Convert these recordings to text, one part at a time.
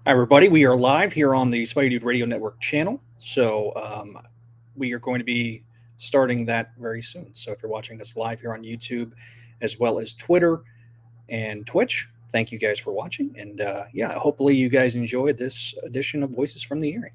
Hi, everybody. We are live here on the Spidey Dude Radio Network channel. So we are going to be starting that very soon. So if you're watching us live here on YouTube, as well as Twitter and Twitch, thank you guys for watching. And yeah, hopefully you guys enjoyed this edition of Voices from the EYRIE.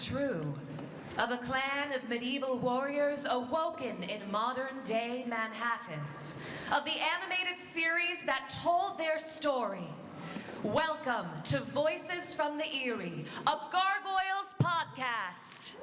true. Of a clan of medieval warriors awoken in modern-day Manhattan. Of the animated series that told their story. Welcome to Voices from the EYRIE, a Gargoyles podcast.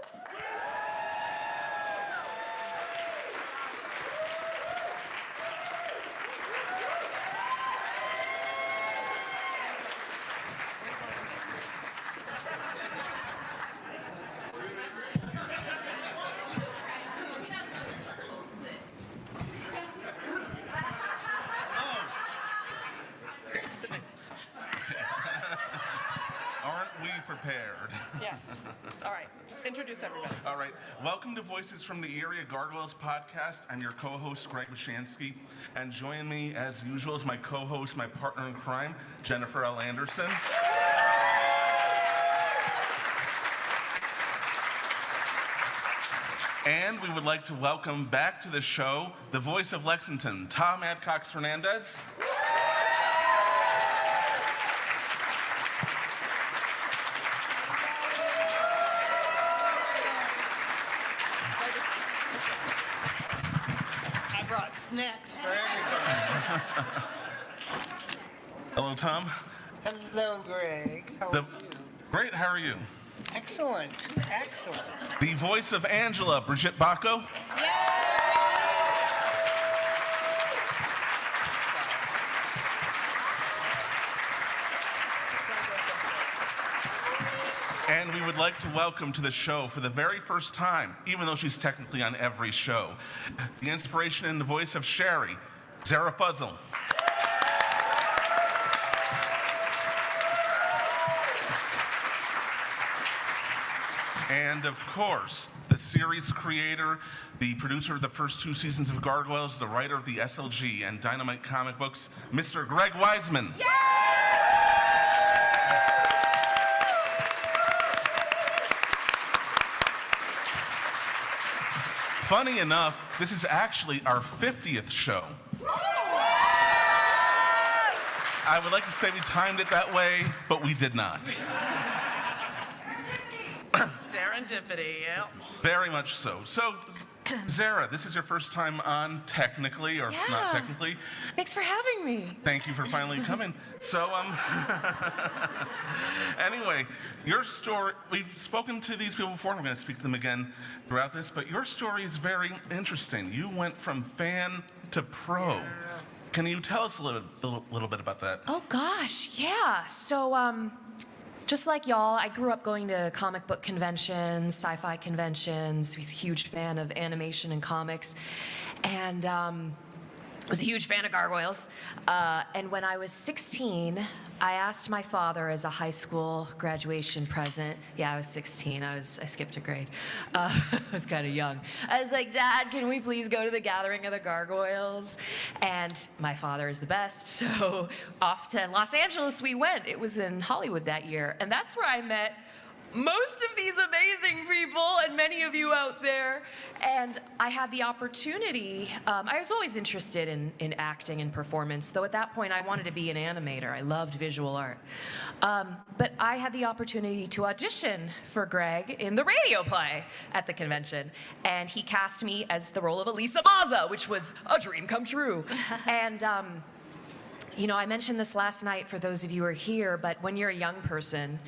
Aren't we prepared? Yes. All right. Introduce everybody. All right. Welcome to Voices from the EYRIE, a Gargoyles podcast. I'm your co-host, Greg Washansky. And joining me, as usual, is my co-host, my partner in crime, Jennifer L. Anderson. And we would like to welcome back to the show the voice of Lexington, Tom Adcox Hernandez. Snacks for everybody. Hello, Tom. Hello, Greg. How are you? Great, how are you? Excellent. Excellent. The voice of Angela, Brigitte Bacco. And we would like to welcome to the show for the very first time, even though she's technically on every show, the inspiration in the voice of Sherry, Zara Fuzzle. And of course, the series creator, the producer of the first 2 seasons of Gargoyles, the writer of the SLG and Dynamite comic books, Mr. Greg Weisman. Yeah! Funny enough, this is actually our 50th show. I would like to say we timed it that way, but we did not. Serendipity, yeah. Very much so. So, Zara, this is your first time on, technically, or not technically. Thanks for having me. Thank you for finally coming. So, anyway, your story, we've spoken to these people before, and we're going to speak to them again throughout this, but your story is very interesting. You went from fan to pro. Can you tell us a little bit about that? Oh gosh, yeah. So, just like y'all, I grew up going to comic book conventions, sci-fi conventions. I was a huge fan of animation and comics, and was a huge fan of Gargoyles. And when I was 16, I asked my father as a high school graduation present. Yeah, I was 16. I skipped a grade. I was kind of young. I was like, Dad, can we please go to the gathering of the Gargoyles? And my father is the best, so off to Los Angeles we went. It was in Hollywood that year, and that's where I met most of these amazing people and many of you out there. And I had the opportunity, I was always interested in acting and performance, though at that point I wanted to be an animator. I loved visual art. But I had the opportunity to audition for Greg in the radio play at the convention. And he cast me as the role of Elisa Maza, which was a dream come true. And you know, I mentioned this last night for those of you who are here, but when you're a young person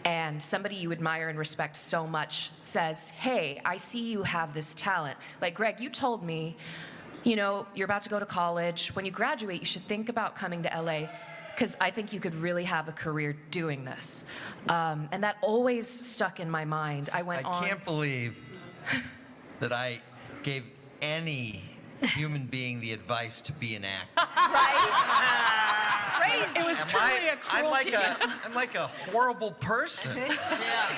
and somebody you admire and respect so much says, hey, I see you have this talent. Like, Greg, you told me, you know, you're about to go to college. When you graduate, you should think about coming to LA because I think you could really have a career doing this. And that always stuck in my mind. I can't believe that I gave any human being the advice to be an actor. Right? It was truly a cruelty. I'm like a horrible person.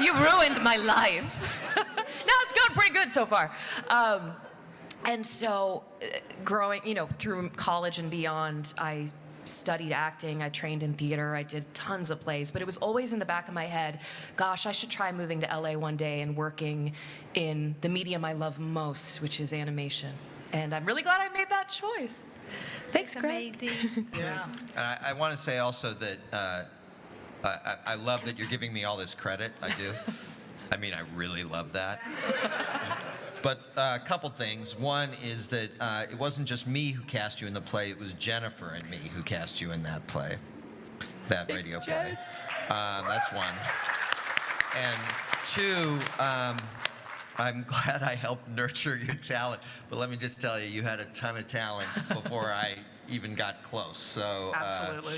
You ruined my life. No, it's going pretty good so far. And so, growing, you know, through college and beyond, I studied acting, I trained in theater, I did tons of plays, but it was always in the back of my head, gosh, I should try moving to LA one day and working in the medium I love most, which is animation. And I'm really glad I made that choice. Thanks, Greg. Amazing. Yeah. And I want to say also that I love that you're giving me all this credit. I do. I mean, I really love that. But a couple things. One is that it wasn't just me who cast you in the play, it was Jennifer and me who cast you in that play, that radio play. That's one. And two, I'm glad I helped nurture your talent, but let me just tell you, you had a ton of talent before I even got close. So Absolutely.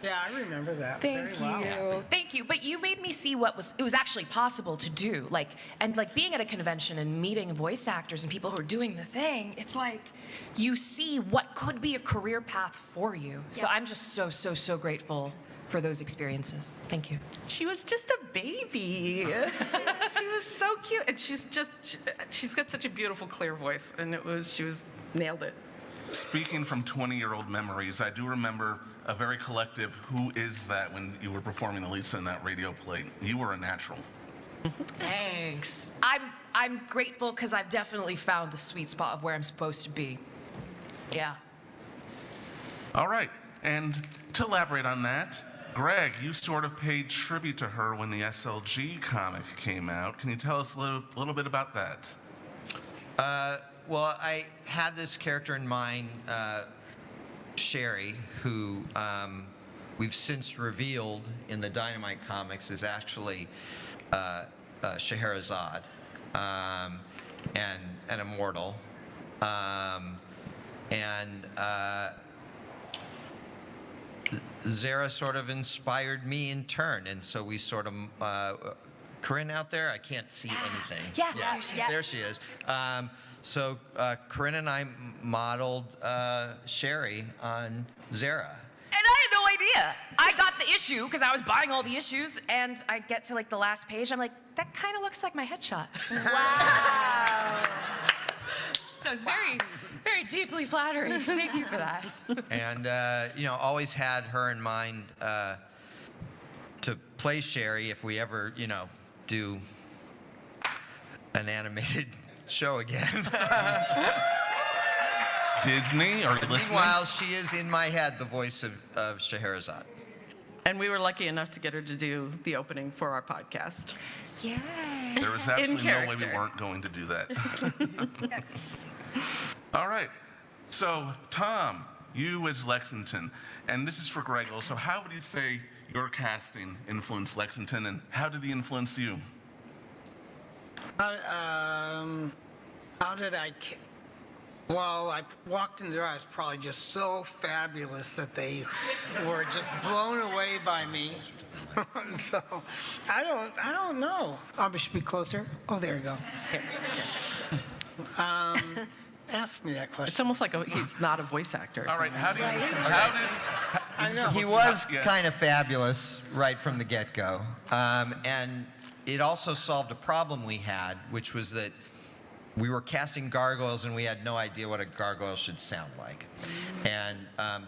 Yeah, I remember that Thank very well. you. Thank you. But you made me see it was actually possible to do. And being at a convention and meeting voice actors and people who are doing the thing, it's like you see what could be a career path for you. So I'm just so grateful for those experiences. Thank you. She was just a baby. She was so cute, and she's got such a beautiful, clear voice, and nailed it. Speaking from 20-year-old memories, I do remember a very collective "Who is that?" when you were performing Elisa in that radio play. You were a natural. Thanks. I'm grateful because I've definitely found the sweet spot of where I'm supposed to be. Yeah. All right, and to elaborate on that, Greg, you sort of paid tribute to her when the SLG comic came out. Can you tell us a little bit about that? Well, I had this character in mind, Sherry, who we've since revealed in the Dynamite comics is actually Scheherazade, and an immortal. Zara sort of inspired me in turn, and so we sort of, Corinne out there, I can't see anything. Yeah, there she There she is. So Corinne and I modeled Sherry on Zara. And I had no idea. I got the issue because I was buying all the issues, and I get to the last page. I'm like, that kind of looks like my headshot. Wow. So it's very, very deeply flattering. Thank you for that. And always had her in mind to play Sherry if we ever, do an animated show again. Disney, are you listening? Meanwhile, she is in my head the voice of Scheherazade. And we were lucky enough to get her to do the opening for our podcast. Yay. There was absolutely no way we character. weren't going to do that. All right. So, Tom, you as Lexington, and this is for Greg also. How would you say your casting influenced Lexington, and how did he influence you? How did well, I walked in there, I was probably just so fabulous that they were just blown away by me. So, I don't know. I should be closer. Oh, there you go. Ask me that It's question. almost like he's not a voice actor. All right, how did I know. He was kind of fabulous right from the get-go. And it also solved a problem we had, which was that we were casting gargoyles and we had no idea what a gargoyle should sound like. And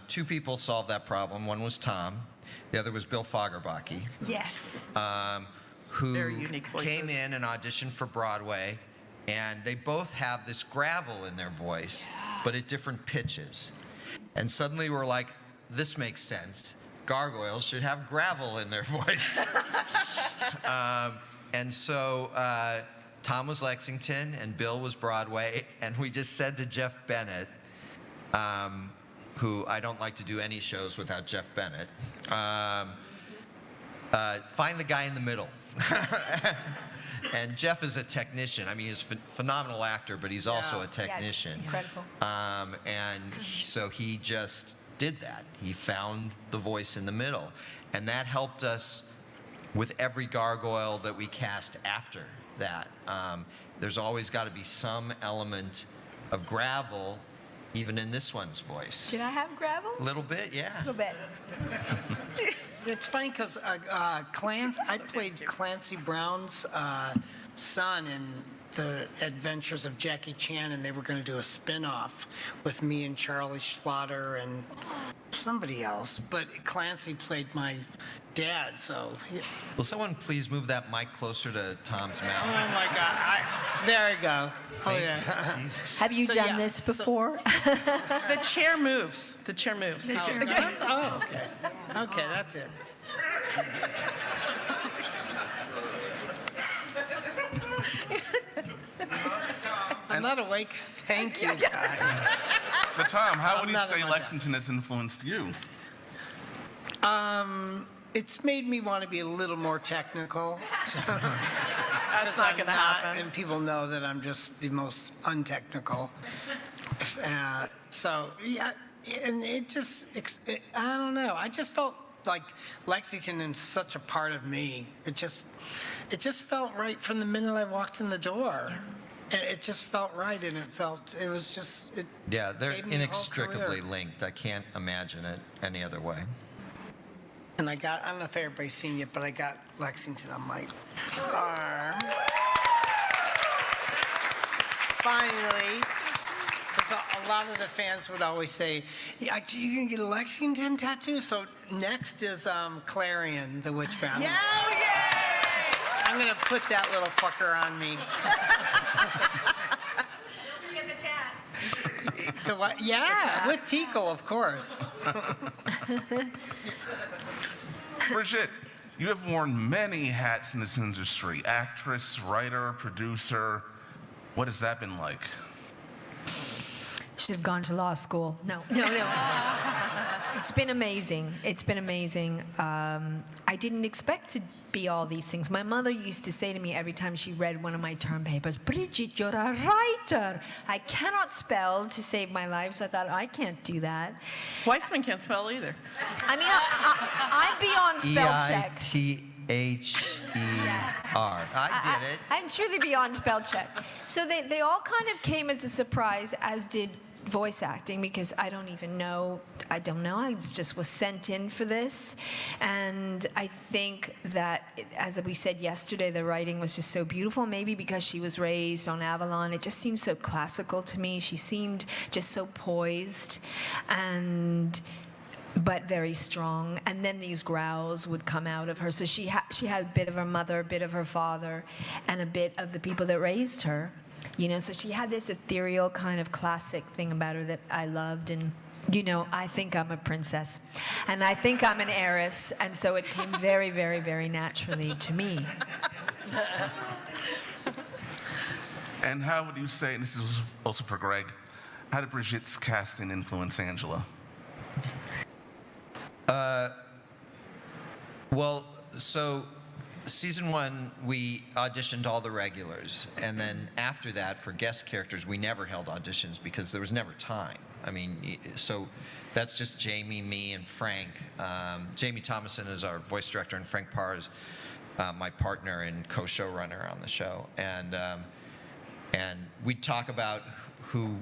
two people solved that problem. One was Tom. The other was Bill Fagerbacke, Yes. who Very unique voices. came in and auditioned for Broadway. And they both have this gravel in their voice, but at different pitches. And suddenly we're like, this makes sense. Gargoyles should have gravel in their voice. And so Tom was Lexington and Bill was Broadway. And we just said to Jeff Bennett, who I don't like to do any shows without Jeff Bennett, find the guy in the middle. And Jeff is a technician. I mean, he's a phenomenal actor, but he's also a technician. Yes, incredible. So he just did that. He found the voice in the middle. And that helped us with every gargoyle that we cast after that. There's always got to be some element of gravel, even in this one's voice. Can I have gravel? A little bit, yeah. A little bit. It's funny because I played Clancy Brown's son in The Adventures of Jackie Chan, and they were going to do a spin-off with me and Charlie Schlatter and somebody else. But Clancy played my dad, so... Will someone please move that mic closer to Tom's Oh, mouth? my God. There you go. Oh, Thank yeah. you. Jesus. Have you So, done yeah, this before? The chair moves. The chair moves. Oh, okay. Okay, that's it. I'm not awake. Thank you, guys. But Tom, how would I'm you not at say my Lexington has influenced you? It's made me want to be a little more technical. That's not going to happen. And people know that I'm just the most untechnical. So, yeah, and I don't know. I just felt like Lexington is such a part of me. It just felt right from the minute I walked in the door. And it just felt right, and it was just, it Yeah, they're gave me a whole inextricably career. linked. I can't imagine it any other way. And I don't know if everybody's seen it, but I got Lexington on my arm. Finally. 'Cause a lot of the fans would always say, yeah, you going to get a Lexington tattoo? So next is Clarion, the witch bounty. Oh, yay! I'm going to put that little fucker on me. The what? Yeah, with Tickle, of course. Brigitte, you have worn many hats in this industry: actress, writer, producer. What has that been like? Should have gone to law school. No. It's been amazing. It's been amazing. I didn't expect to be all these things. My mother used to say to me every time she read one of my term papers, "Bridget, you're a writer." I cannot spell to save my life, so I thought, I can't do that. Weissman can't spell either. I mean, I'm beyond spell check. EITHER. I did it. I'm truly beyond spell check. So they all kind of came as a surprise, as did voice acting, because I don't know. I just was sent in for this. And I think that, as we said yesterday, the writing was just so beautiful. Maybe because she was raised on Avalon, it just seemed so classical to me. She seemed just so poised but very strong. And then these growls would come out of her. So she had a bit of her mother, a bit of her father, and a bit of the people that raised her. So she had this ethereal kind of classic thing about her that I loved. And, I think I'm a princess. And I think I'm an heiress. And so it came very, very, very naturally to me. And how would you say, and this is also for Greg, how did Brigitte's casting influence Angela? Well, so season 1, we auditioned all the regulars. And then after that, for guest characters, we never held auditions because there was never time. I mean, so that's just Jamie, me, and Frank. Jamie Thomason is our voice director, and Frank Parr is my partner and co-showrunner on the show. And we'd talk about who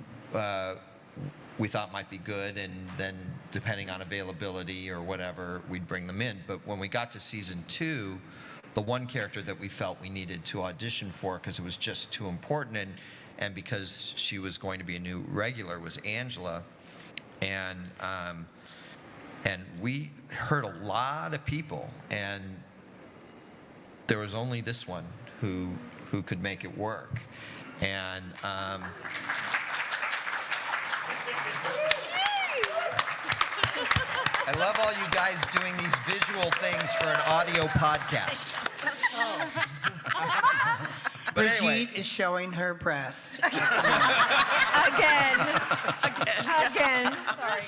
we thought might be good, and then depending on availability or whatever, we'd bring them in. But when we got to season 2, the one character that we felt we needed to audition for, because it was just too important, and because she was going to be a new regular, was Angela. And we heard a lot of people, and there was only this one who could make it work. And I love all you guys doing these visual things for an audio podcast. But Brigitte anyway, is showing her breast. Again. Sorry.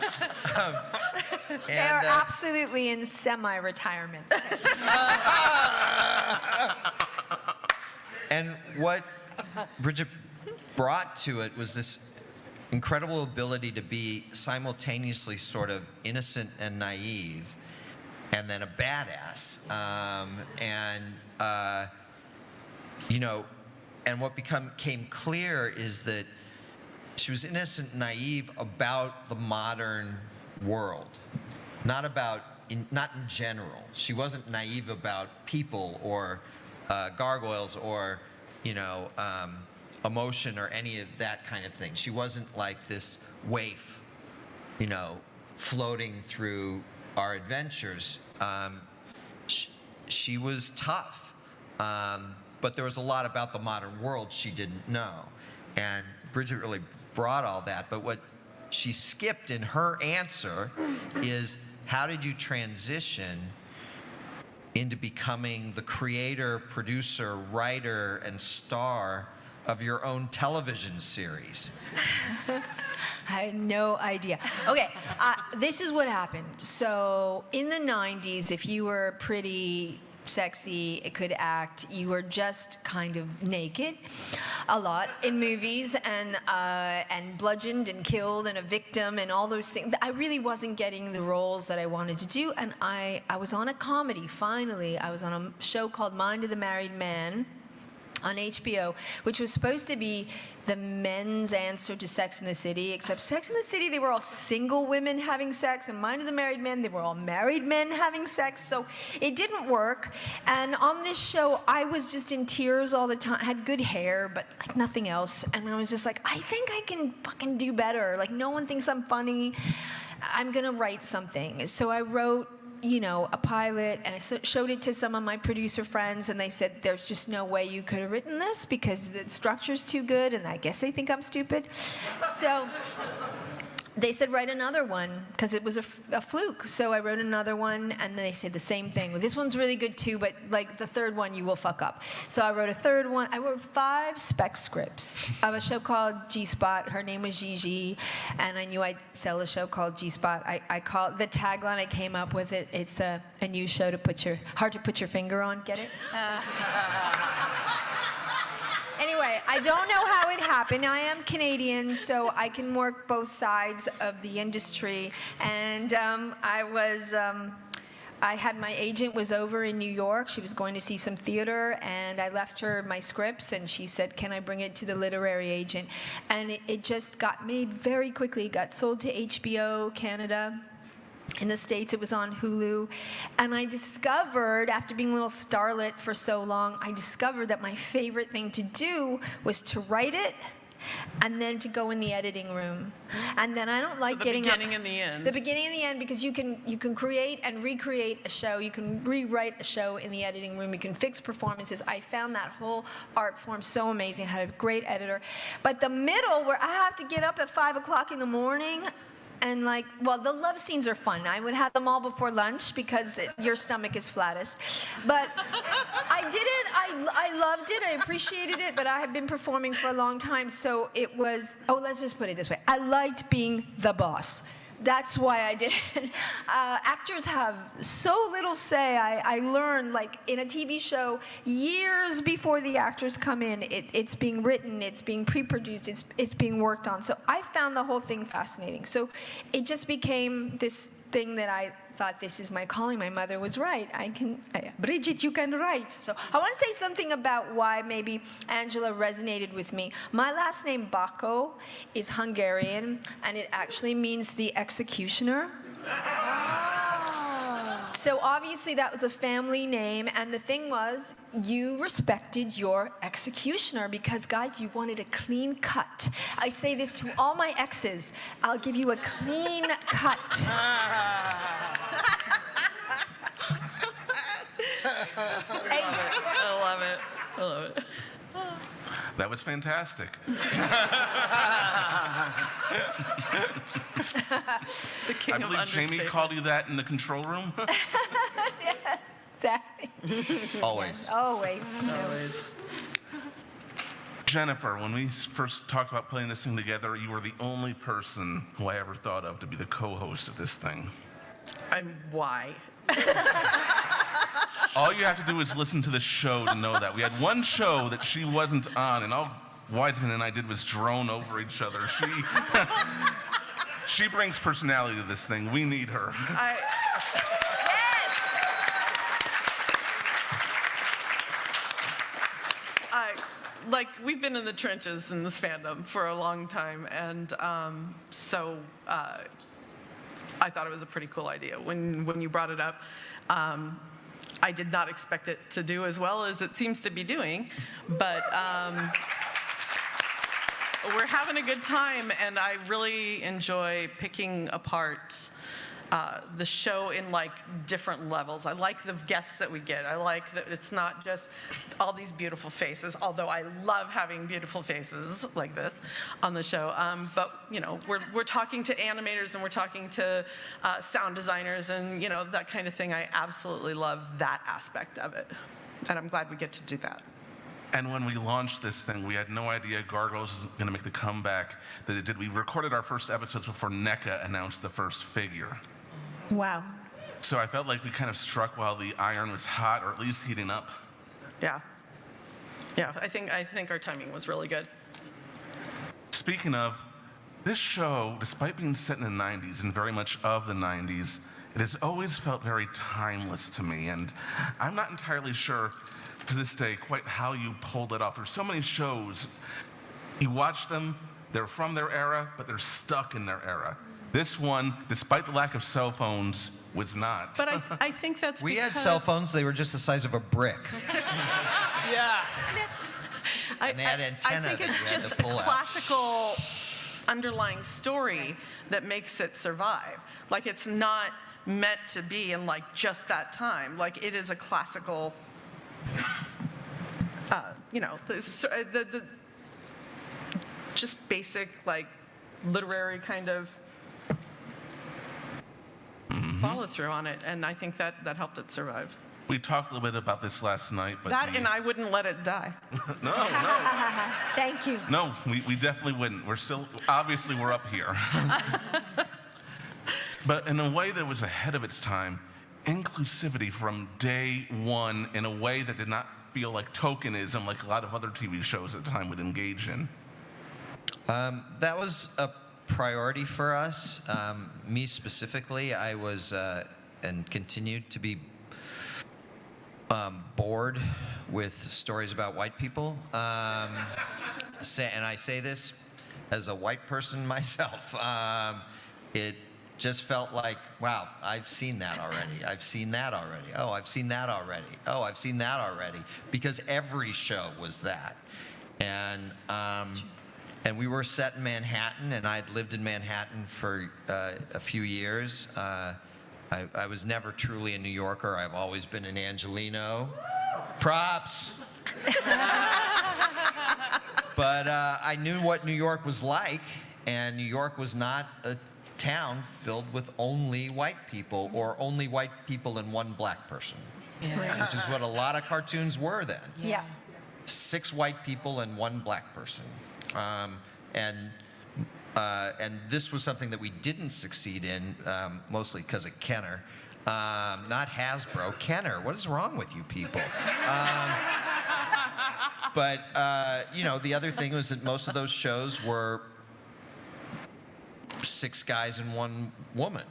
They're and absolutely in semi-retirement. and what Bridget brought to it was this incredible ability to be simultaneously sort of innocent and naive, and then a badass. And what became clear is that she was innocent and naive about the modern world, not in general. She wasn't naive about people or gargoyles or, emotion or any of that kind of thing. She wasn't like this waif, floating through our adventures. She was tough, but there was a lot about the modern world she didn't know. And Bridget really brought all that. But what she skipped in her answer is, how did you transition into becoming the creator, producer, writer, and star of your own television series? I had no idea. Okay, this is what happened. So in the 90s, if you were pretty sexy, could act, you were just kind of naked a lot in movies, and bludgeoned and killed and a victim and all those things. I really wasn't getting the roles that I wanted to do, and I was on a comedy, finally. I was on a show called Mind of the Married Man on HBO, which was supposed to be the men's answer to Sex and the City, except Sex and the City, they were all single women having sex, and Mind of the Married Men, they were all married men having sex, so it didn't work. And on this show, I was just in tears all the time. I had good hair, but like nothing else, and I was just like, I think I can fucking do better. Like, no one thinks I'm funny. I'm gonna write something. So I wrote, you know, a pilot, and I showed it to some of my producer friends, and they said, there's just no way you could have written this because the structure's too good, and I guess they think I'm stupid. So they said, write another one, because it was a fluke. So I wrote another one, and they said the same thing. Well, this one's really good too, but like the third one, you will fuck up. So I wrote a third one. I wrote 5 spec scripts of a show called G-Spot. Her name was Gigi, and I knew I'd sell a show called G-Spot. I call it, the tagline I came up with, it's a new show to hard to put your finger on. Get it? Anyway, I don't know how it happened. I am Canadian, so I can work both sides of the industry. And I had my agent was over in New York. She was going to see some theater, and I left her my scripts, and she said, can I bring it to the literary agent? And it just got made very quickly. It got sold to HBO Canada. In the States, it was on Hulu. And I discovered, after being a little starlet for so long, I discovered that my favorite thing to do was to write it and then to go in the editing room. And then I don't like getting up. The beginning and the end. The beginning and the end, because you can create and recreate a show. You can rewrite a show in the editing room. You can fix performances. I found that whole art form so amazing. I had a great editor. But the middle, where I have to get up at 5 o'clock in the morning, and like, well, the love scenes are fun. I would have them all before lunch because your stomach is flattest. But I did it. I loved it. I appreciated it. But I had been performing for a long time, so it was, let's just put it this way. I liked being the boss. That's why I did it. Actors have so little say. I learned, like, in a TV show, years before the actors come in, it's being written, it's being pre-produced, it's being worked on. So I found the whole thing fascinating. So it just became this thing that I thought, this is my calling. My mother was right. Bridget, you can write. So I want to say something about why maybe Angela resonated with me. My last name, Bako, is Hungarian, and it actually means the executioner. So obviously that was a family name, and the thing was, you respected your executioner because, guys, you wanted a clean cut. I say this to all my exes. I'll give you a clean cut. I love it. I love it. That was fantastic. The king I of believe Jamie understatement. called you that in the control room. Yeah, exactly. Always. Always. Always. Jennifer, when we first talked about putting this thing together, you were the only person who I ever thought of to be the co-host of this thing. Why? All you have to do is listen to the show to know that. We had one show that she wasn't on, and all Wiseman and I did was drone over each other. She brings personality to this thing. We need her. Like, we've been in the trenches in this fandom for a long time, and so I thought it was a pretty cool idea. When you brought it up, I did not expect it to do as well as it seems to be doing, but we're having a good time, and I really enjoy picking apart the show in, like, different levels. I like the guests that we get. I like that it's not just all these beautiful faces, although I love having beautiful faces like this on the show. But, you know, we're talking to animators, and we're talking to sound designers, and, you know, that kind of thing. I absolutely love that aspect of it, and I'm glad we get to do that. And when we launched this thing, we had no idea Gargoyles was going to make the comeback that it did. We recorded our first episodes before NECA announced the first figure. Wow. So I felt like we kind of struck while the iron was hot, or at least heating up. Yeah. I think our timing was really good. Speaking of, this show, despite being set in the 90s and very much of the 90s, it has always felt very timeless to me. And I'm not entirely sure to this day quite how you pulled it off. There's so many shows, you watch them, they're from their era, but they're stuck in their era. This one, despite the lack of cell phones, was not. But I think that's We had because cell phones, they were just the size of a brick. Yeah. And they had antenna I think that it's you had just to a pull out. classical underlying story that makes it survive. Like, it's not meant to be in like just that time. Like, it is a classical, the just basic like literary kind of follow through on it, and I think that helped it survive. We talked a little bit about this last night, but And I wouldn't let it die. no, Thank you. no, we definitely wouldn't. Obviously we're up here. But in a way that was ahead of its time, inclusivity from day one in a way that did not feel like tokenism like a lot of other TV shows at the time would engage in. That was a priority for us. Me specifically, I was and continued to be bored with stories about white people. And I say this as a white person myself. It just felt like, wow, I've seen that already. I've seen that already. Oh, I've seen that already. Oh, I've seen that already. Because every show was that. And we were set in Manhattan, and I'd lived in Manhattan for a few years. I was never truly a New Yorker. I've always been an Angelino. Props. But I knew what New York was like, and New York was not a town filled with only white people, or only white people and one black person, which is what a lot of cartoons were then. Yeah. 6 white people and 1 black person. And this was something that we didn't succeed in, mostly because of Kenner. Not Hasbro, Kenner. What is wrong with you people? But the other thing was that most of those shows were 6 guys and 1 woman.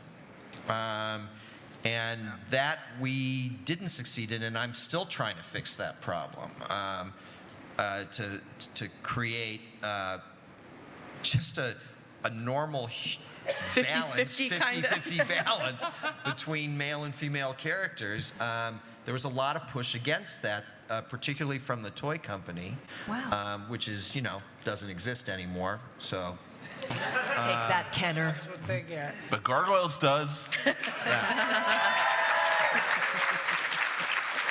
And that we didn't succeed in, and I'm still trying to fix that problem. To create just a normal balance, 50-50 balance between male and female characters. There was a lot of push against that, particularly from the toy company, which is, doesn't exist anymore. So Take that, Kenner. That's what they get. But Gargoyles does.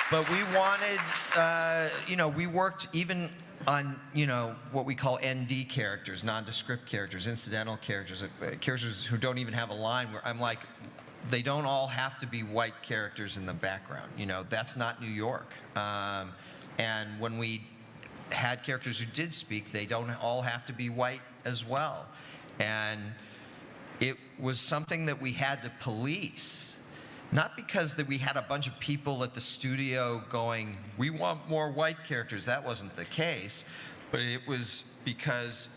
But we wanted, we worked even on, what we call ND characters, nondescript characters, incidental characters, characters who don't even have a line, where I'm like, they don't all have to be white characters in the background. That's not New York. And when we had characters who did speak, they don't all have to be white as well. And it was something that we had to police. Not because that we had a bunch of people at the studio going, we want more white characters. That wasn't the case. But it was because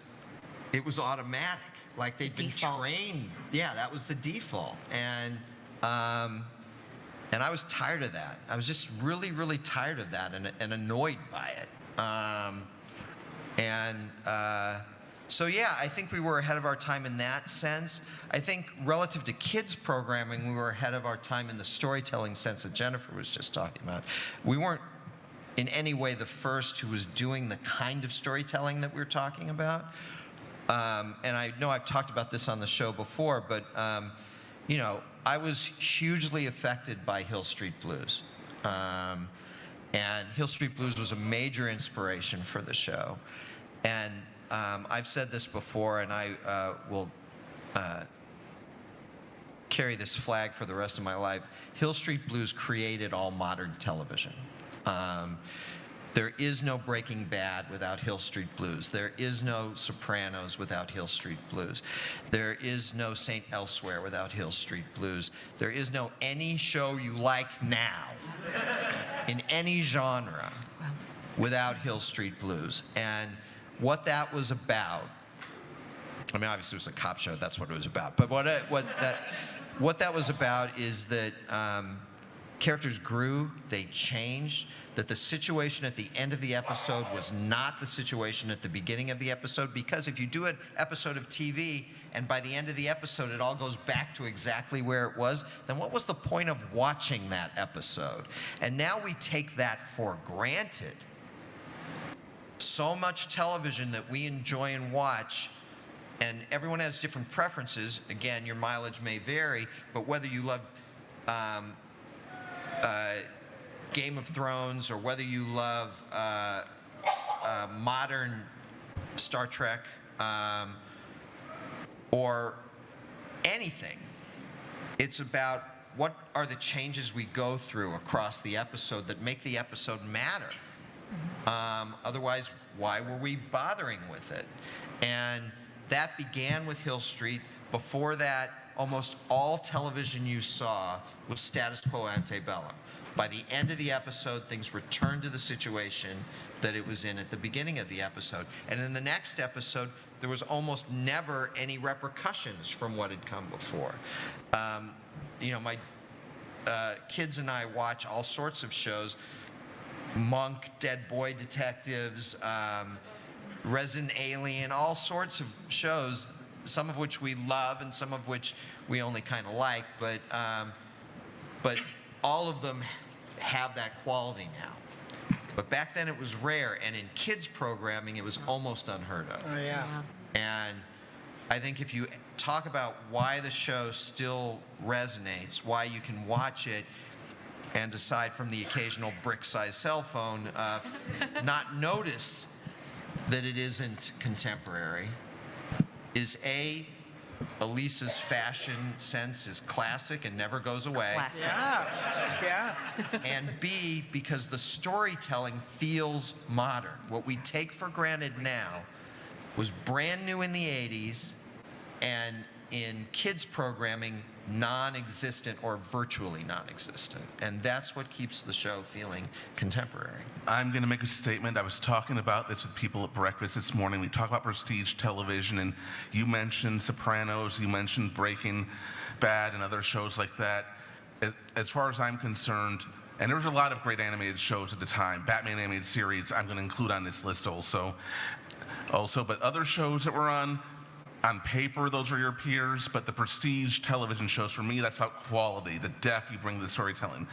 it was automatic. Like they'd been trained. Yeah, that was the default. And I was tired of that. I was just really, really tired of that and annoyed by it. So yeah, I think we were ahead of our time in that sense. I think relative to kids programming, we were ahead of our time in the storytelling sense that Jennifer was just talking about. We weren't in any way the first who was doing the kind of storytelling that we were talking about. And I know I've talked about this on the show before, but I was hugely affected by Hill Street Blues. And Hill Street Blues was a major inspiration for the show. And I've said this before, and I will carry this flag for the rest of my life. Hill Street Blues created all modern television. There is no Breaking Bad without Hill Street Blues. There is no Sopranos without Hill Street Blues. There is no St. Elsewhere without Hill Street Blues. There is no any show you like now in any genre without Hill Street Blues. And what that was about, I mean, obviously it was a cop show, that's what it was about. But what that was about is that characters grew, they changed, that the situation at the end of the episode was not the situation at the beginning of the episode, because if you do an episode of TV and by the end of the episode it all goes back to exactly where it was, then what was the point of watching that episode? And now we take that for granted. So much television that we enjoy and watch, and everyone has different preferences. Again, your mileage may vary, but whether you love Game of Thrones or whether you love modern Star Trek or anything, it's about what are the changes we go through across the episode that make the episode matter. Otherwise, why were we bothering with it? And that began with Hill Street. Before that, almost all television you saw was status quo ante bellum. By the end of the episode, things returned to the situation that it was in at the beginning of the episode. And in the next episode, there was almost never any repercussions from what had come before. You know, my kids and I watch all sorts of shows. Monk, Dead Boy Detectives, Resident Alien, all sorts of shows, some of which we love and some of which we only kind of like, but all of them have that quality now. But back then it was rare, and in kids programming it was almost unheard of. Oh, yeah. And I think if you talk about why the show still resonates, why you can watch it and aside from the occasional brick-sized cell phone, not notice that it isn't contemporary, is A, Elisa's fashion sense is classic and never goes away. Classic. Yeah. And B, because the storytelling feels modern. What we take for granted now was brand new in the 80s and in kids programming non-existent or virtually non-existent. And that's what keeps the show feeling contemporary. I'm going to make a statement. I was talking about this with people at breakfast this morning. We talk about prestige television, and you mentioned Sopranos, you mentioned Breaking Bad and other shows like that. As far as I'm concerned, and there was a lot of great animated shows at the time. Batman animated series I'm going to include on this list also. But other shows that were on paper, those were your peers, but the prestige television shows, for me, that's about quality, the depth you bring to the storytelling.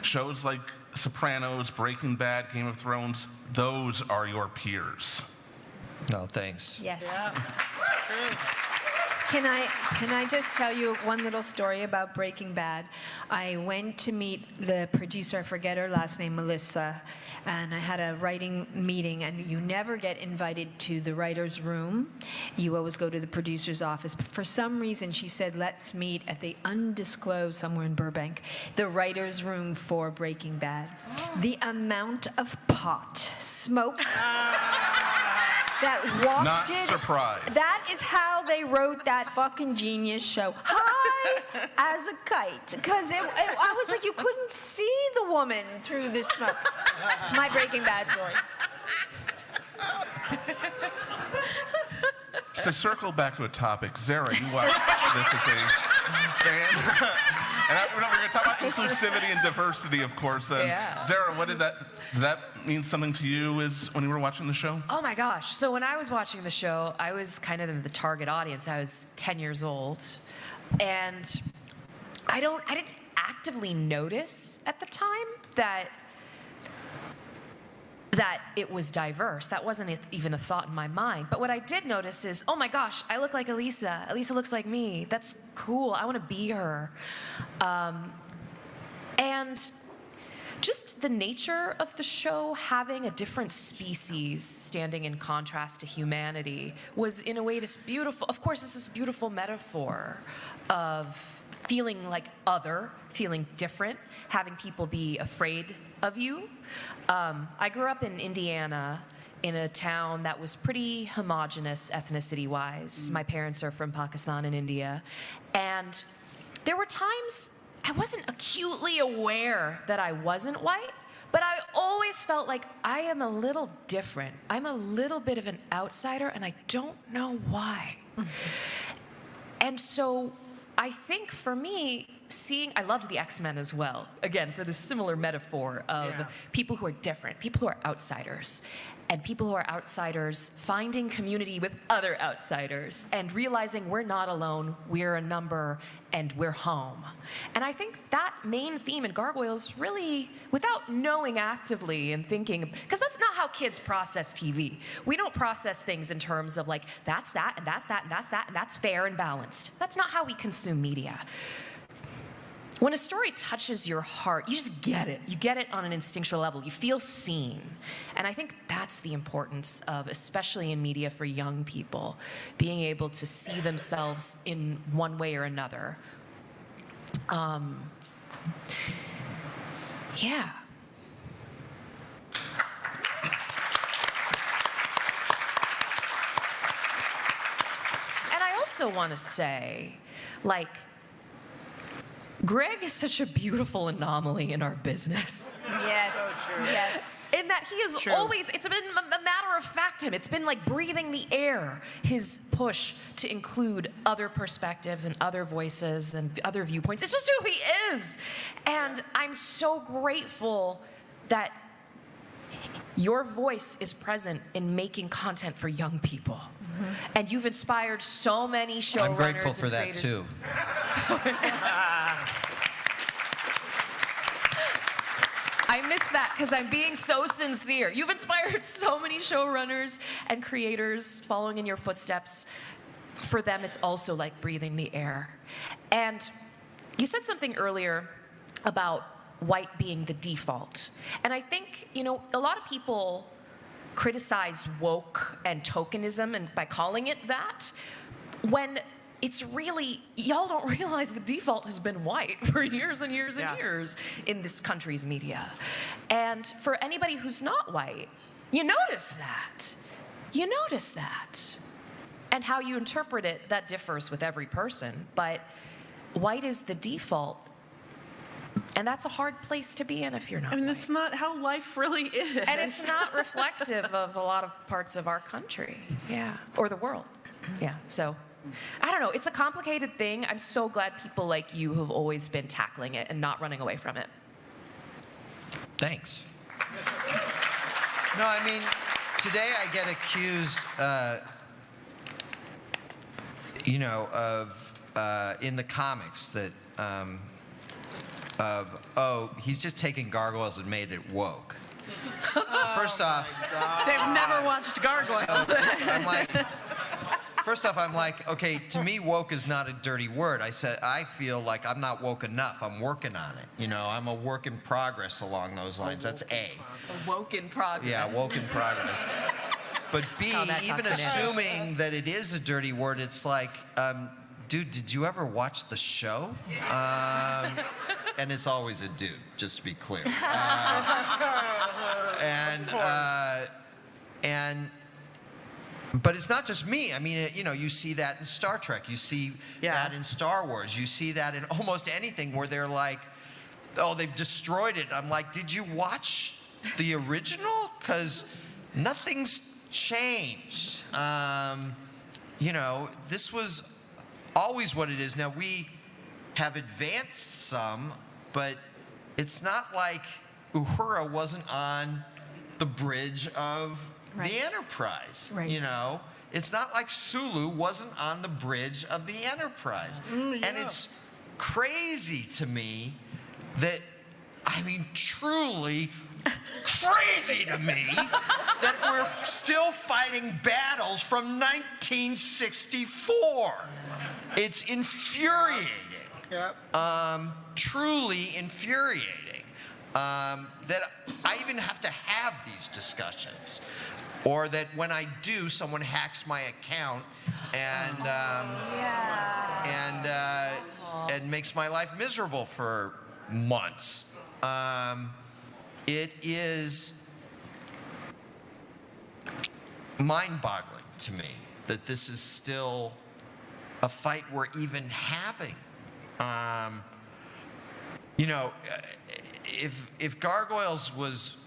Shows like Sopranos, Breaking Bad, Game of Thrones, those are your peers. No, thanks. Yes. True. Can I just tell you one little story about Breaking Bad? I went to meet the producer, I forget her last name, Melissa, and I had a writing meeting, and you never get invited to the writer's room. You always go to the producer's office. But for some reason, she said, let's meet at the undisclosed, somewhere in Burbank, the writer's room for Breaking Bad. The amount of pot, smoke, that wafted. Not surprised. That is how they wrote that fucking genius show. High as a kite. Because I was like, you couldn't see the woman through the smoke. It's my Breaking Bad story. To circle back to a topic, Zara, you watched this as a fan. And we're going to talk about inclusivity and diversity, of course. Yeah. Zara, did that mean something to you when you were watching the show? Oh my gosh. So when I was watching the show, I was kind of in the target audience. I was 10 years old. And I didn't actively notice at the time that it was diverse. That wasn't even a thought in my mind. But what I did notice is, oh my gosh, I look like Elisa. Elisa looks like me. That's cool. I want to be her. And just the nature of the show having a different species standing in contrast to humanity was, in a way, this beautiful, of course, it's this beautiful metaphor of feeling like other, feeling different, having people be afraid of you. I grew up in Indiana, in a town that was pretty homogenous ethnicity-wise. My parents are from Pakistan and India. And there were times I wasn't acutely aware that I wasn't white, but I always felt like I am a little different. I'm a little bit of an outsider, and I don't know why. And so I think for me, I loved the X-Men as well, again, for the similar metaphor of people who are different, people who are outsiders, and people who are outsiders finding community with other outsiders and realizing we're not alone, we're a number, and we're home. And I think that main theme in Gargoyles really, without knowing actively and thinking, because that's not how kids process TV. We don't process things in terms of like, that's that, and that's that, and that's that, and that's fair and balanced. That's not how we consume media. When a story touches your heart, you just get it. You get it on an instinctual level. You feel seen. And I think that's the importance of, especially in media for young people, being able to see themselves in one way or another. Yeah. And I also want to say, like, Greg is such a beautiful anomaly in our business. Yes, yes. In that he is always, it's been a matter of fact him. It's been like breathing the air, his push to include other perspectives and other voices and other viewpoints. It's just who he is. And I'm so grateful that your voice is present in making content for young people. And you've inspired so many showrunners. I'm grateful for that creators. too. I miss that because I'm being so sincere. You've inspired so many showrunners and creators following in your footsteps. For them, it's also like breathing the air. And you said something earlier about white being the default. And I think, you know, a lot of people criticize woke and tokenism and by calling it that, when it's really, y'all don't realize the default has been white for years and years and years in this country's media. And for anybody who's not white, you notice that. You notice that. And how you interpret it, that differs with every person, but white is the default. And that's a hard place to be in if you're not. I mean, white. that's not how life really is. And it's not reflective of a lot of parts of our country, or the world, So, I don't know, it's a complicated thing. I'm so glad people like you have always been tackling it and not running away from it. Thanks. No, I mean, today I get accused, you know, of, in the comics that, oh, he's just taken Gargoyles and made it woke. First off, They've never watched Gargoyles. I'm like, first off, I'm like, okay, to me, woke is not a dirty word. I feel like I'm not woke enough. I'm working on it. You know, I'm a work in progress along those lines. That's A. A woke in progress. Yeah, woke in progress. But B, even assuming that it is a dirty word, it's like, dude, did you ever watch the show? And it's always a dude, just to be clear. But it's not just me. I mean, you know, you see that in Star Trek. You see that in Star Wars. You see that in almost anything where they're like, oh, they've destroyed it. I'm like, did you watch the original? Because nothing's changed. You know, this was always what it is. Now, we have advanced some, but it's not like Uhura wasn't on the bridge of the Enterprise. You know, it's not like Sulu wasn't on the bridge of the Enterprise. And it's crazy to me that, I mean, truly crazy to me that we're still fighting battles from 1964. It's infuriating. Truly infuriating. That I even have to have these discussions. Or that when I do, someone hacks my account and and makes my life miserable for months. It is mind-boggling to me that this is still a fight we're even having. You know, if Gargoyles was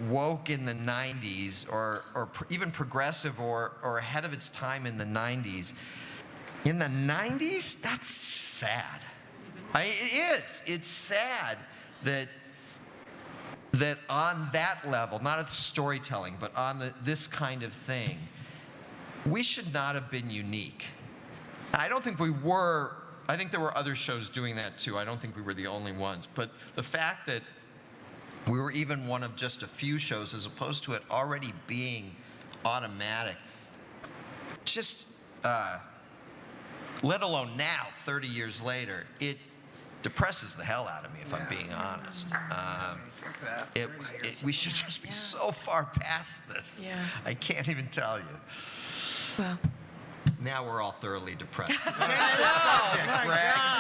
woke in the 90s or even progressive or ahead of its time in the 90s, in the 90s, that's sad. It is. It's sad that on that level, not at the storytelling, but on this kind of thing, we should not have been unique. I don't think we were. I think there were other shows doing that too. I don't think we were the only ones. But the fact that we were even one of just a few shows as opposed to it already being automatic, just, let alone now, 30 years later, it depresses the hell out of me, if I'm being honest. We should just be so far past this. Yeah. I can't even tell you. Well, Now we're all thoroughly depressed.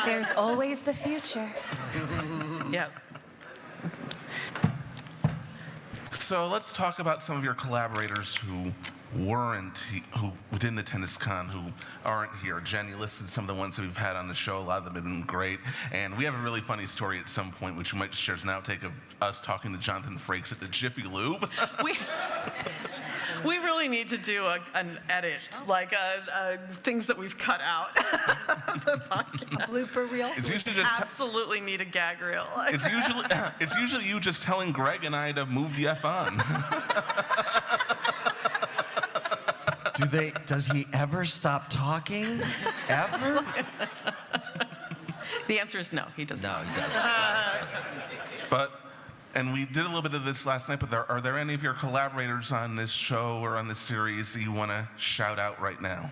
there's always the future. Yep. So let's talk about some of your collaborators who didn't attend this con, who aren't here. Jen, you listed some of the ones that we've had on the show. A lot of them have been great. And we have a really funny story at some point, which we might share as an outtake of us talking to Jonathan Frakes at the Jiffy Lube. We really need to do an edit, like things that we've cut out. The podcast. Blooper reel. It's usually just Absolutely need a gag reel. it's usually you just telling Greg and I to move the F on. Does he ever stop talking? Ever? The answer is no, he does not. No, he doesn't. And we did a little bit of this last night, but are there any of your collaborators on this show or on this series that you want to shout out right now?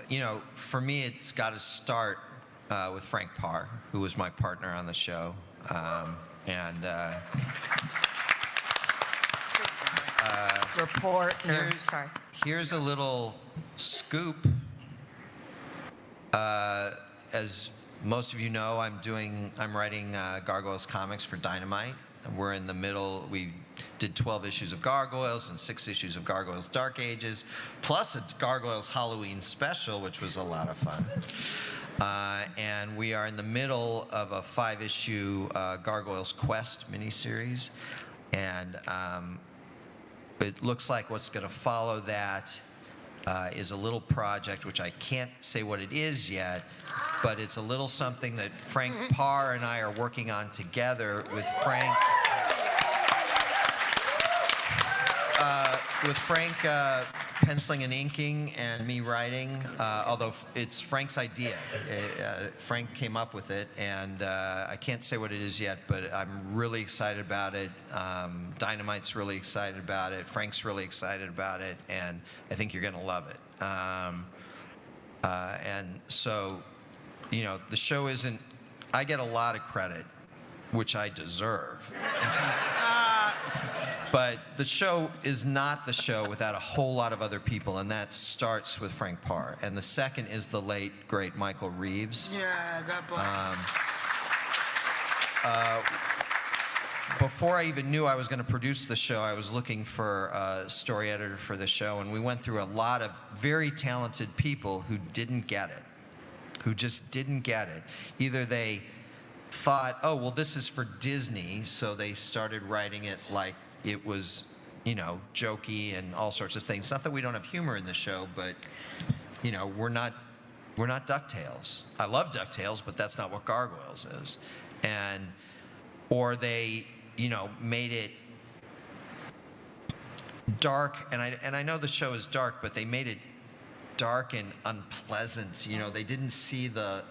You know, for me, it's got to start with Frank Parr, who was my partner on the show. Sorry. Here's a little scoop. As most of you know, I'm writing Gargoyles comics for Dynamite. We're in the middle. We did 12 issues of Gargoyles and 6 issues of Gargoyles Dark Ages, plus a Gargoyles Halloween special, which was a lot of fun. And we are in the middle of a 5-issue Gargoyles Quest miniseries. And it looks like what's going to follow that is a little project, which I can't say what it is yet, but it's a little something that Frank Parr and I are working on together with Frank. With Frank penciling and inking and me writing, although it's Frank's idea. Frank came up with it, and I can't say what it is yet, but I'm really excited about it. Dynamite's really excited about it. Frank's really excited about it, and I think you're going to love it. And so, you know, the show isn't, I get a lot of credit, which I deserve. But the show is not the show without a whole lot of other people, and that starts with Frank Parr. And the second is the late, great Michael Reeves. Yeah, God bless. Before I even knew I was going to produce the show, I was looking for a story editor for the show, and we went through a lot of very talented people who didn't get it, who just didn't get it. Either they thought, oh, well, this is for Disney, so they started writing it like it was, you know, jokey and all sorts of things. Not that we don't have humor in the show, but, you know, we're not DuckTales. I love DuckTales, but that's not what Gargoyles is. Or they, you know, made it dark, and I know the show is dark, but they made it dark and unpleasant. You know, they didn't see the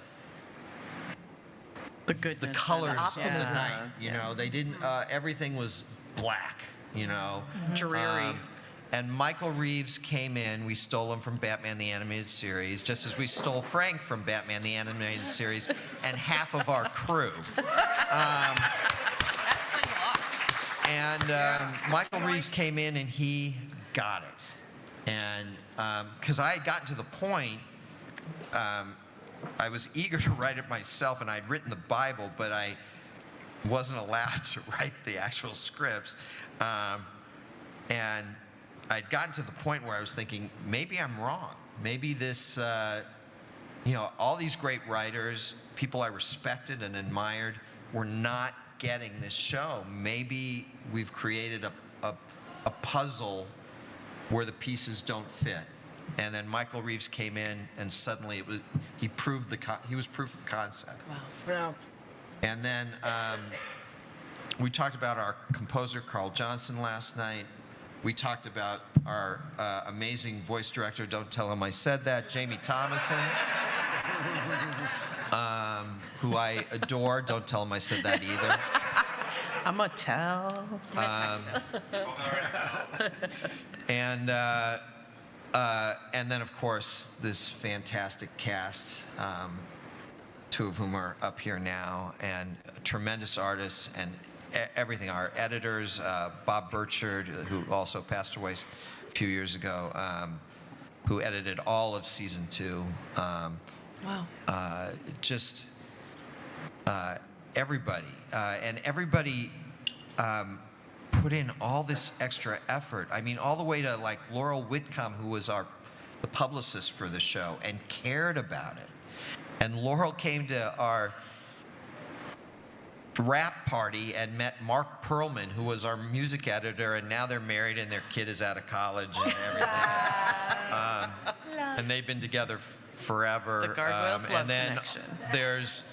goodness, the colors and of the night. You know, they didn't. Everything was black. You know, dreary. And Michael Reeves came in. We stole him from Batman the Animated Series, just as we stole Frank from Batman the Animated Series and half of our crew. Michael Reeves came in and he got it. And because I had gotten to the point I was eager to write it myself, and I'd written the Bible, but I wasn't allowed to write the actual scripts. And I'd gotten to the point where I was thinking, maybe I'm wrong. Maybe this, all these great writers, people I respected and admired, were not getting this show. Maybe we've created a puzzle where the pieces don't fit. And then Michael Reeves came in, and suddenly he was proof of concept. Wow. Well, And then we talked about our composer, Carl Johnson, last night. We talked about our amazing voice director, don't tell him I said that, Jamie Thomason, who I adore. Don't tell him I said that either. I'm gonna tell. And then, of course, this fantastic cast, two of whom are up here now, and tremendous artists and everything. Our editors, Bob Burchard, who also passed away a few years ago, who edited all of season 2. Wow. Everybody. And everybody put in all this extra effort. I mean, all the way to like Laurel Whitcomb, who was the publicist for the show and cared about it. And Laurel came to our rap party and met Mark Perlman, who was our music editor, and now they're married and their kid is out of college and everything. And they've been together forever. The Gargoyles love and then connection. There's,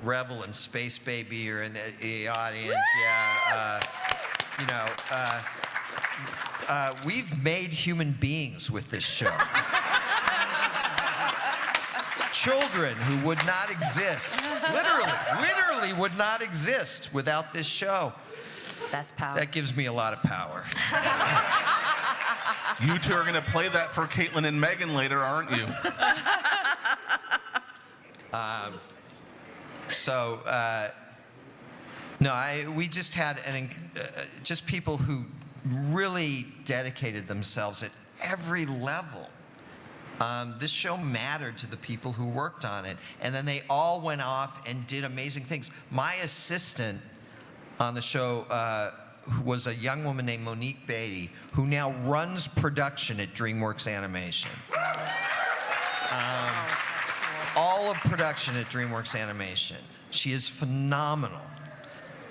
Revel and Space Baby are in the audience. Yeah. We've made human beings with this show. Children who would not exist, literally would not exist without this show. That's power. That gives me a lot of power. You two are going to play that for Caitlin and Megan later, aren't you? We just had just people who really dedicated themselves at every level. This show mattered to the people who worked on it, and then they all went off and did amazing things. My assistant on the show was a young woman named Monique Beatty, who now runs production at DreamWorks Animation. All of production at DreamWorks Animation. She is phenomenal.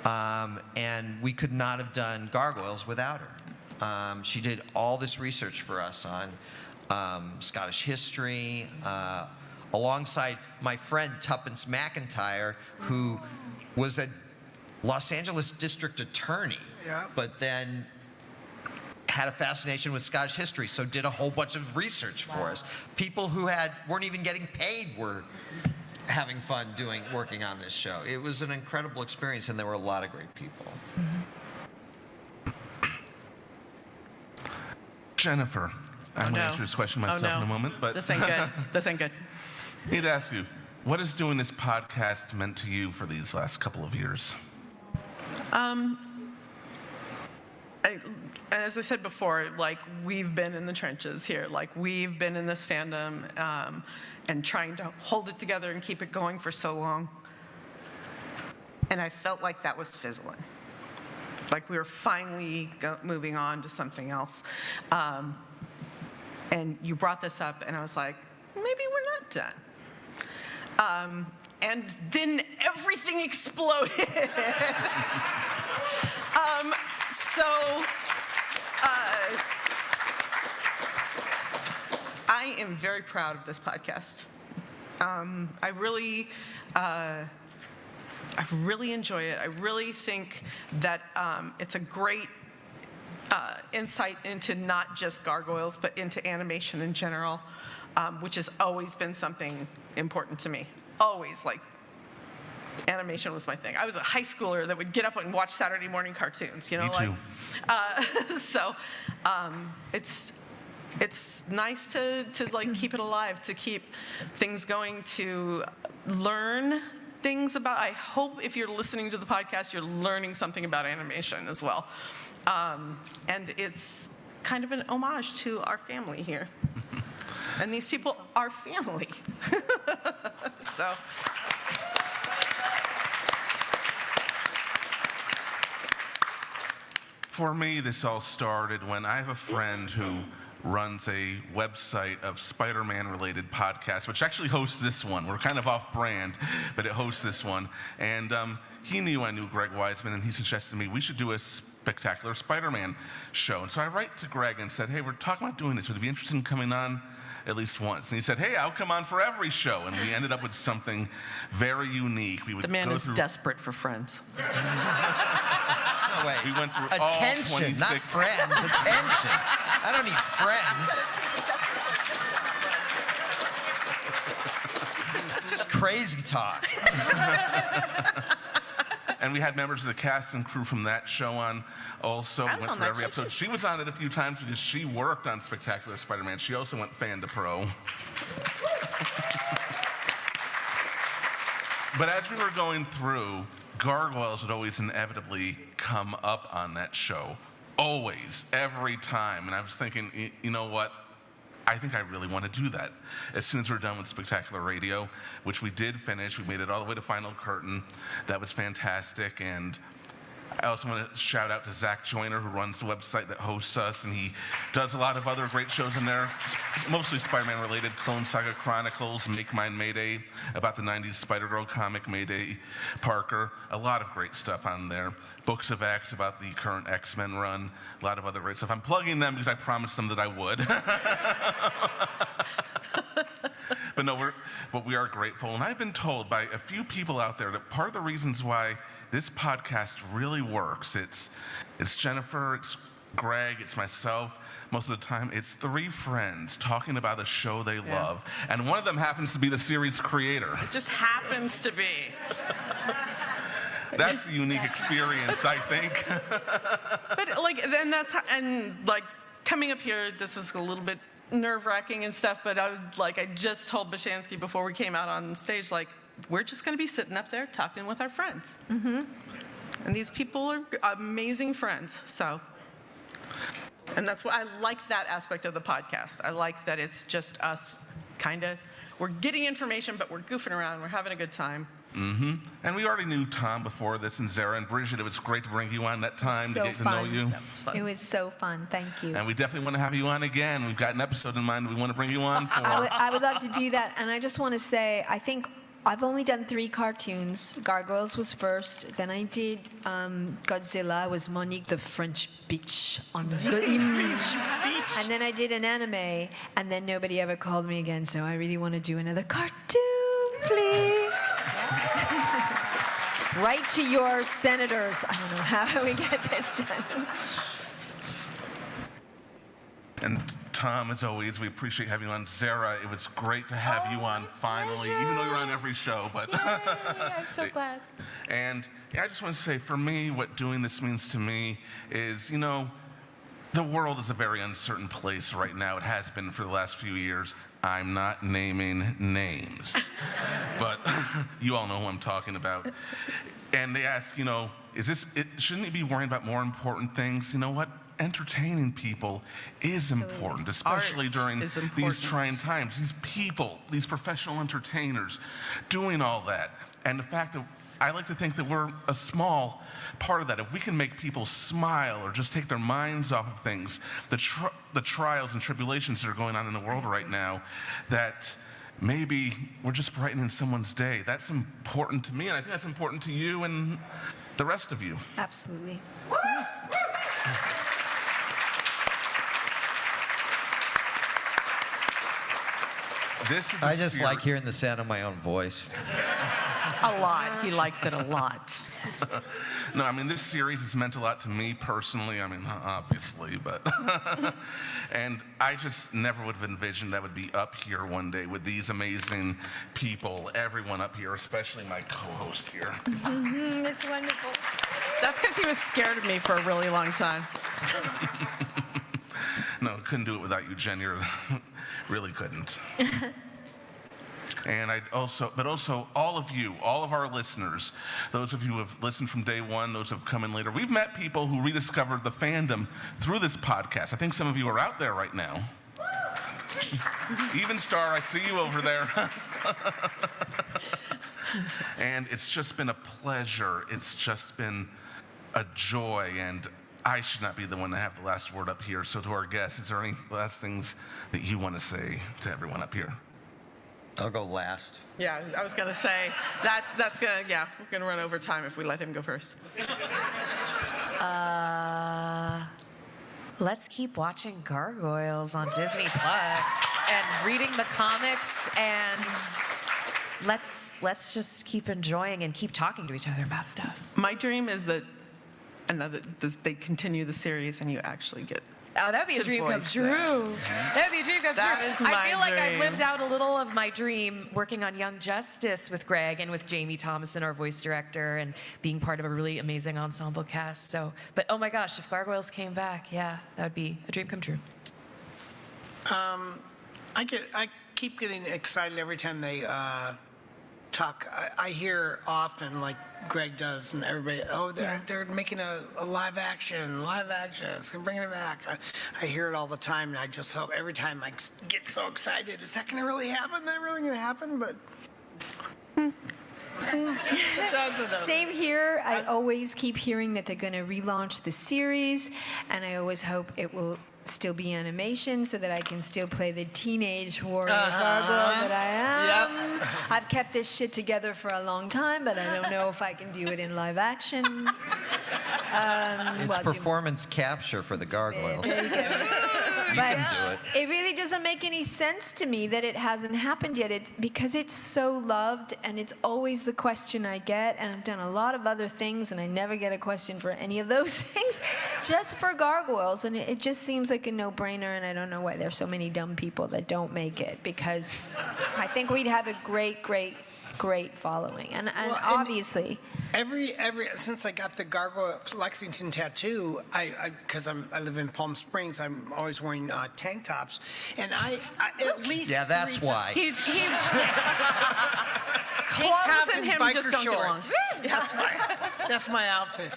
And we could not have done Gargoyles without her. She did all this research for us on Scottish history, alongside my friend Tuppence McIntyre, who was a Los Angeles district attorney, but then had a fascination with Scottish history, so did a whole bunch of research for us. People who weren't even getting paid were having fun working on this show. It was an incredible experience, and there were a lot of great people. Jennifer, I'm going to ask you this question myself in a moment, but This ain't good. This ain't good. I need to ask you, what has doing this podcast meant to you for these last couple of years? And as I said before, like, we've been in the trenches here. Like, we've been in this fandom and trying to hold it together and keep it going for so long. And I felt like that was fizzling. Like, we were finally moving on to something else. And you brought this up, and I was like, maybe we're not done. And then everything exploded. I am very proud of this podcast. I really enjoy it. I really think that it's a great insight into not just Gargoyles, but into animation in general, which has always been something important to me. Always, like, animation was my thing. I was a high schooler that would get up and watch Saturday morning cartoons, Me too. It's nice to like keep it alive, to keep things going, to learn things about. I hope if you're listening to the podcast, you're learning something about animation as well. And it's kind of an homage to our family here. And these people are family. So. For me, this all started when I have a friend who runs a website of Spider-Man related podcasts, which actually hosts this one. We're kind of off brand, but it hosts this one. And he knew I knew Greg Weisman, and he suggested to me we should do a spectacular Spider-Man show. And so I write to Greg and said, hey, we're talking about doing this. Would you be interested in coming on at least once? And he said, hey, I'll come on for every show. And we ended up with something very unique. We would The man go is through, desperate for friends. No, wait. we went through Attention, all 26. not friends. Attention. I don't need friends. That's just crazy talk. And we had members of the cast and crew from that show on also. I was Went on through that every show, episode. too. She was on it a few times because she worked on Spectacular Spider-Man. She also went fan to pro. But as we were going through, Gargoyles would always inevitably come up on that show. Always, every time. And I was thinking, you know what? I think I really want to do that. As soon as we're done with Spectacular Radio, which we did finish, we made it all the way to Final Curtain. That was fantastic. And I also want to shout out to Zach Joyner, who runs the website that hosts us, and he does a lot of other great shows in there, mostly Spider-Man related. Clone Saga Chronicles, Make Mine Mayday, about the 90s Spider-Girl comic Mayday Parker. A lot of great stuff on there. Books of X about the current X-Men run. A lot of other great stuff. I'm plugging them because I promised them that I would. But no, we are grateful. And I've been told by a few people out there that part of the reasons why this podcast really works, it's Jennifer, it's Greg, it's myself. Most of the time, it's three friends talking about a show they love. And one of them happens to be the series creator. It just happens to be. That's a unique experience, I think. But then coming up here, this is a little bit nerve-wracking and stuff, but I just told Bashansky before we came out on stage, we're just going to be sitting up there talking with our friends. Mm-hmm. And these people are amazing friends, so. And that's why I like that aspect of the podcast. I like that it's just us we're getting information, but we're goofing around, we're having a good time. Mm-hmm. And we already knew Tom before this, and Zara and Bridget. It was great to bring you on that time to get to know you. That was fun. It was so fun. Thank you. And we definitely want to have you on again. We've got an episode in mind we want to bring you on for. I would love to do that. And I just want to say, I think I've only done 3 cartoons. Gargoyles was first. Then I did Godzilla. I was Monique the French bitch on Good Image. And then I did an anime. And then nobody ever called me again. So I really want to do another cartoon, please. Write to your senators. I don't know how we get this done. And Tom, as always, we appreciate having you on. Zara, it was great to have you on finally, even though you're on every show. But Yay, I'm so glad. And I just want to say, for me, what doing this means to me is, the world is a very uncertain place right now. It has been for the last few years. I'm not naming names, but you all know who I'm talking about. And they ask, shouldn't you be worrying about more important things? You know what? Entertaining people is important, especially Art during is these important. trying times. These people, these professional entertainers, doing all that. And the fact that I like to think that we're a small part of that. If we can make people smile or just take their minds off of things, the trials and tribulations that are going on in the world right now, that maybe we're just brightening someone's day. That's important to me, and I think that's important to you and the rest of you. Absolutely. This is I just like hearing the sound of my own voice. A lot. He likes it a lot. No, this series has meant a lot to me personally. Obviously, but and I just never would have envisioned I would be up here one day with these amazing people, everyone up here, especially my co-host here. Mm-hmm, it's wonderful. That's because he was scared of me for a really long time. No, couldn't do it without you, Jen. You really couldn't. And but also all of you, all of our listeners, those of you who have listened from day one, those who have come in later. We've met people who rediscovered the fandom through this podcast. I think some of you are out there right now. Even Star, I see you over there. And it's just been a pleasure. It's just been a joy, and I should not be the one to have the last word up here. So to our guests, is there any last things that you want to say to everyone up here? I'll go last. Yeah, I was going to say, that's going to, yeah, we're going to run over time if we let him go first. Let's keep watching Gargoyles on Disney Plus and reading the comics, and let's just keep enjoying and keep talking to each other about stuff. My dream is that they continue the series and you actually get Oh, that'd be a to dream come voice true. That'd be a dream come That true. is my I feel like I've dream. lived out a little of my dream working on Young Justice with Greg and with Jamie Thomason, our voice director, and being part of a really amazing ensemble cast. So, but oh my gosh, if Gargoyles came back, yeah, that would be a dream come true. I keep getting excited every time they talk. I hear often, like Greg does, and everybody, they're making a live action, it's gonna bring it back. I hear it all the time, and I just hope every time I get so excited, is that gonna really happen? Is that really gonna happen? But it doesn't. Same here. I always keep hearing that they're going to relaunch the series, and I always hope it will still be animation so that I can still play the teenage warrior gargoyle that I am. Yep. I've kept this shit together for a long time, but I don't know if I can do it in live action. It's performance capture for the Gargoyles. There you go. You can do it. It really doesn't make any sense to me that it hasn't happened yet. Because it's so loved, and it's always the question I get, and I've done a lot of other things, and I never get a question for any of those things, just for Gargoyles, and it just seems like a no-brainer, and I don't know why there's so many dumb people that don't make it, because I think we'd have a great following, and obviously. Since I got the Gargoyle Lexington tattoo, because I live in Palm Springs, I'm always wearing tank tops, and I at least That's why. tank Clothes top and and him biker just don't get along. shorts. That's my outfit.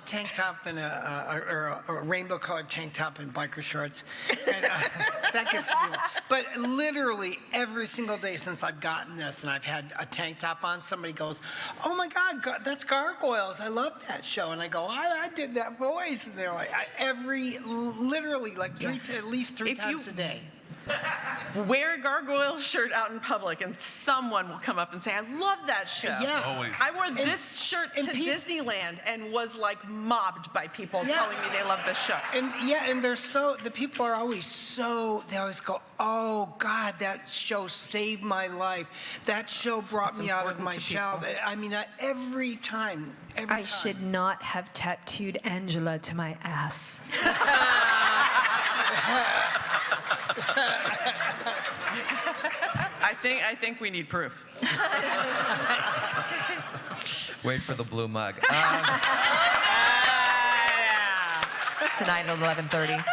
Tank top and a rainbow-colored tank top and biker shorts, and that gets me. But literally every single day since I've gotten this, and I've had a tank top on, somebody goes, "Oh my God, that's Gargoyles! I love that show." And I go, "I did that voice," and they're like, literally like at least three If times you- a day. Wear a Gargoyle shirt out in public, and someone will come up and say, "I love that show." Yeah. Always. I wore this shirt to Disneyland and was like mobbed by people telling me they love this show. And the people are always they always go, "Oh God, that show saved my life. That show brought me out of important my to shell." people. I mean, every time. I should not have tattooed Angela to my ass. I think we need proof. Wait for the blue mug. Tonight at 11:30.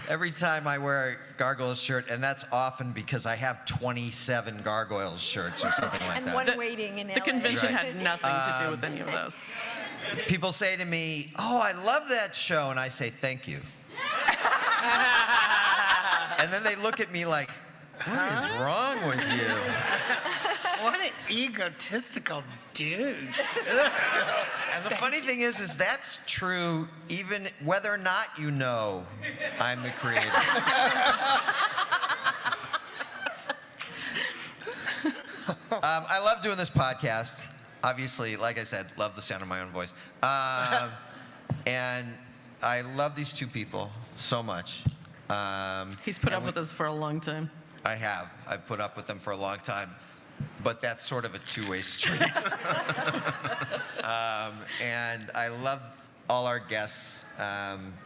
Every time I wear a Gargoyles shirt, and that's often because I have 27 Gargoyles shirts or something like And that. one waiting in LA. The convention Right. had nothing to do with any of those. People say to me, "Oh, I love that show," and I say, "Thank you." And then they look at me like, "What is wrong with you?" What an egotistical douche. And the funny thing is that's true even whether or not you know I'm the creator. I love doing this podcast. Obviously, like I said, love the sound of my own voice. And I love these two people so much. He's put up with us for a long time. I have. I've put up with them for a long time. But that's sort of a two-way street. And I love all our guests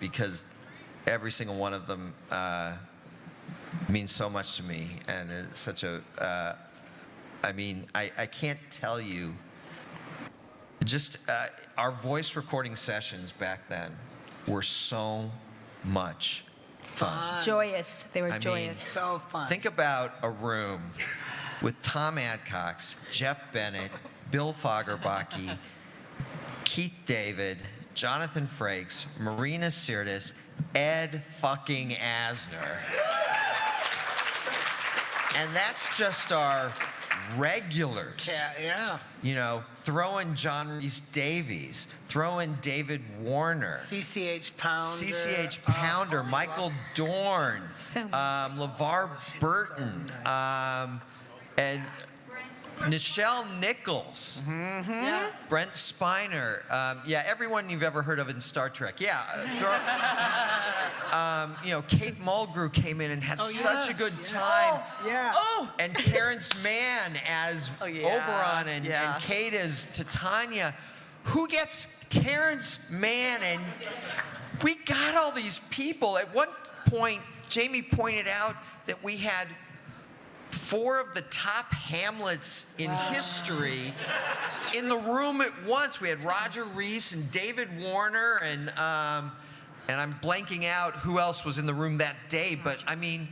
because every single one of them means so much to me. And it's such a, I can't tell you, just our voice recording sessions back then were so much fun. Joyous. They were I mean, joyous. So fun. Think about a room with Tom Adcox, Jeff Bennett, Bill Fagerbacke, Keith David, Jonathan Frakes, Marina Sirtis, Ed fucking Asner. And that's just our regulars. Yeah. You know, throw in John Rhys Davies, throw in David Warner, CCH Pounder. CCH Pounder, Michael Dorn, So- LeVar Burton, and Nichelle Nichols, Yeah. Brent Spiner, everyone you've ever heard of in Star Trek. Kate Mulgrew came in and had such a good time. Yeah. And Terrence Mann as Oberon and Kate as Titania. Who gets Terrence Mann? And we got all these people. At one point, Jamie pointed out that we had 4 of the top Hamlets in history in the room at once. We had Roger Rees and David Warner, and I'm blanking out who else was in the room that day, but I mean,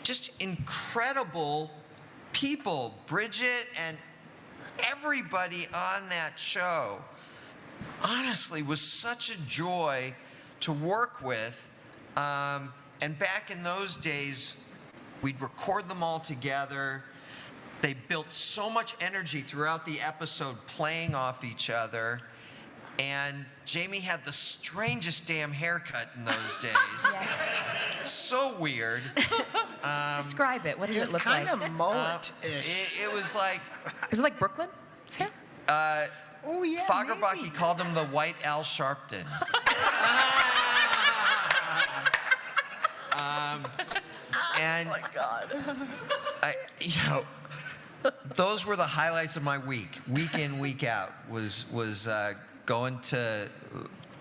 just incredible people. Bridget and everybody on that show, honestly, was such a joy to work with. And back in those days, we'd record them all together. They built so much energy throughout the episode playing off each other. And Jamie had the strangest damn haircut in those days. So weird. Describe it. What did It it was look like? kind of mullet-ish. It was like Was it like Brooklyn? Yeah. Oh, yeah, Fagerbacke maybe. called him the White Al Sharpton. And Oh my God. those were the highlights of my week in, week out. Was going to,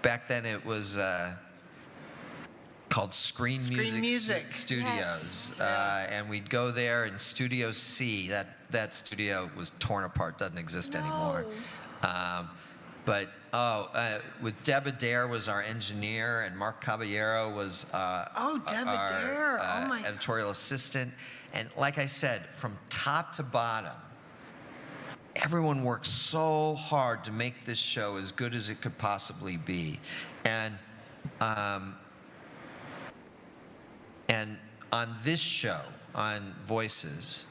back then it was called Screen Music Studios, and we'd go there in Studio C. That studio was torn apart, doesn't exist anymore. With Deb Adair was our engineer, and Mark Caballero was Deb Adair. our editorial assistant. And like I said, from top to bottom, everyone worked so hard to make this show as good as it could possibly be. And on this show, on Voices,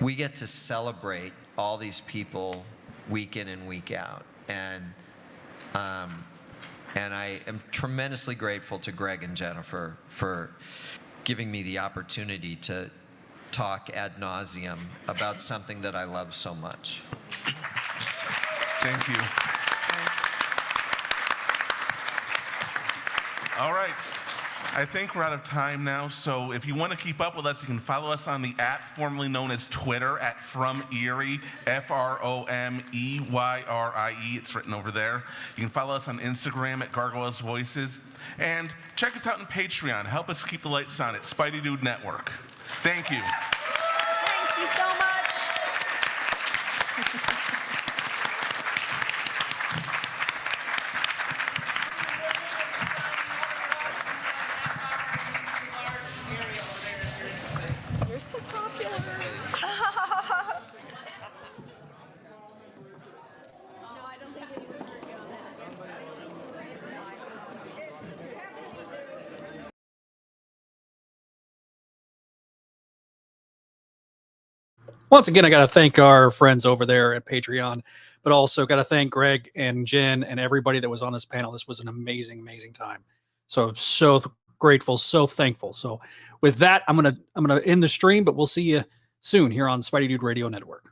we get to celebrate all these people week in and week out. And I am tremendously grateful to Greg and Jennifer for giving me the opportunity to talk ad nauseum about something that I love so much. Thank you. All right. I think we're out of time now, so if you want to keep up with us, you can follow us on the app formerly known as Twitter at From EYRIE, FROMEYRIE. It's written over there. You can follow us on Instagram at Gargoyles Voices, and check us out on Patreon. Help us keep the lights on at Spidey Dude Network. Thank you. Thank you so much. You're so popular. Once again, I got to thank our friends over there at Patreon, but also got to thank Greg and Jen and everybody that was on this panel. This was an amazing, amazing time. So grateful, so thankful. So with that, I'm gonna end the stream, but we'll see you soon here on Spidey Dude Radio Network.